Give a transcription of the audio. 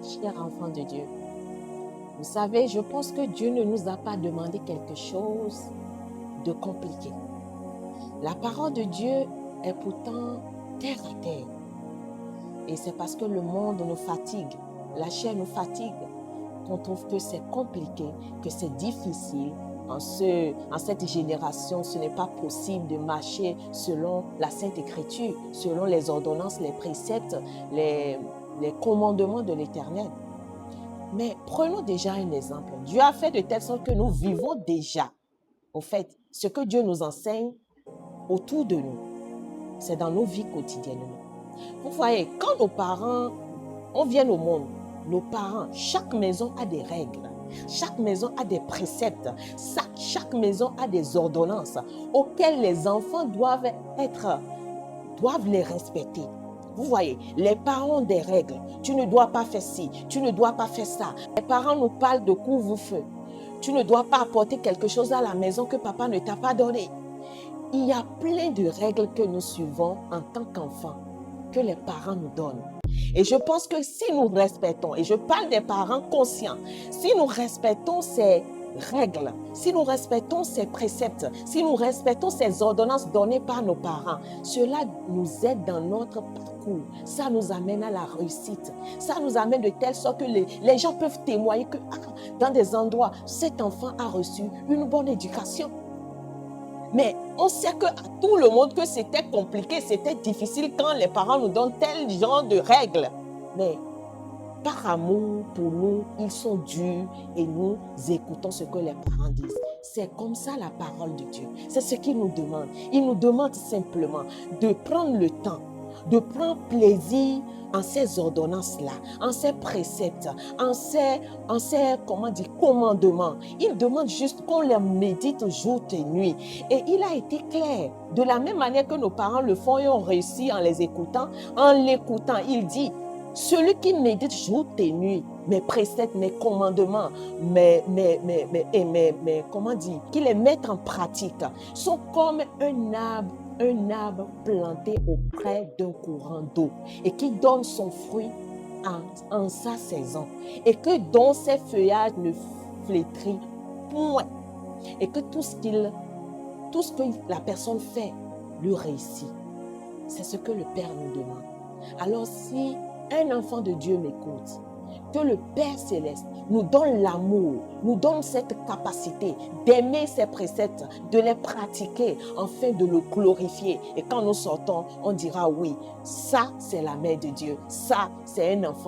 Cher enfant de Dieu, vous savez, je pense que Dieu ne nous a pas demandé quelque chose de compliqué. La parole de Dieu est pourtant terre à terre. Et c'est parce que le monde nous fatigue, la chair nous fatigue, qu'on trouve que c'est compliqué, que c'est difficile. En cette génération, ce n'est pas possible de marcher selon la Sainte Écriture, selon les ordonnances, les préceptes, les commandements de l'Éternel. Mais prenons déjà un exemple. Dieu a fait de telle sorte que nous vivons déjà, au fait, ce que Dieu nous enseigne autour de nous. C'est dans nos vies quotidiennes. Vous voyez, quand nos parents, on vient au monde, nos parents, chaque maison a des règles, chaque maison a des préceptes, chaque maison a des ordonnances auxquelles les enfants doivent les respecter. Vous voyez, les parents ont des règles. Tu ne dois pas faire ci, tu ne dois pas faire ça. Les parents nous parlent de couvre-feu. Tu ne dois pas apporter quelque chose à la maison que papa ne t'a pas donné. Il y a plein de règles que nous suivons en tant qu'enfants, que les parents nous donnent. Et je pense que si nous respectons, et je parle des parents conscients, si nous respectons ces règles, si nous respectons ces préceptes, si nous respectons ces ordonnances données par nos parents, cela nous aide dans notre parcours. Ça nous amène à la réussite. Ça nous amène de telle sorte que les gens peuvent témoigner que dans des endroits, cet enfant a reçu une bonne éducation. Mais on sait qu'à tout le monde que c'était compliqué, c'était difficile quand les parents nous donnent tel genre de règles. Mais par amour pour nous, ils sont durs et nous écoutons ce que les parents disent. C'est comme ça la parole de Dieu. C'est ce qu'il nous demande. Il nous demande simplement de prendre le temps, de prendre plaisir en ces ordonnances-là, en ces préceptes, en ces commandements. Il demande juste qu'on les médite jour et nuit. Et il a été clair. De la même manière que nos parents le font et ont réussi en les écoutant, il dit, celui qui médite jour et nuit, mes préceptes, mes commandements, qui les mettent en pratique, sont comme un arbre planté auprès d'un courant d'eau et qui donne son fruit en sa saison et que dont ses feuillages ne flétrit point et que tout ce que la personne fait lui réussit. C'est ce que le Père nous demande. Alors si un enfant de Dieu m'écoute, que le Père Céleste nous donne l'amour, nous donne cette capacité d'aimer ses préceptes, de les pratiquer afin de le glorifier. Et quand nous sortons, on dira oui, ça c'est la mère de Dieu, ça c'est un enfant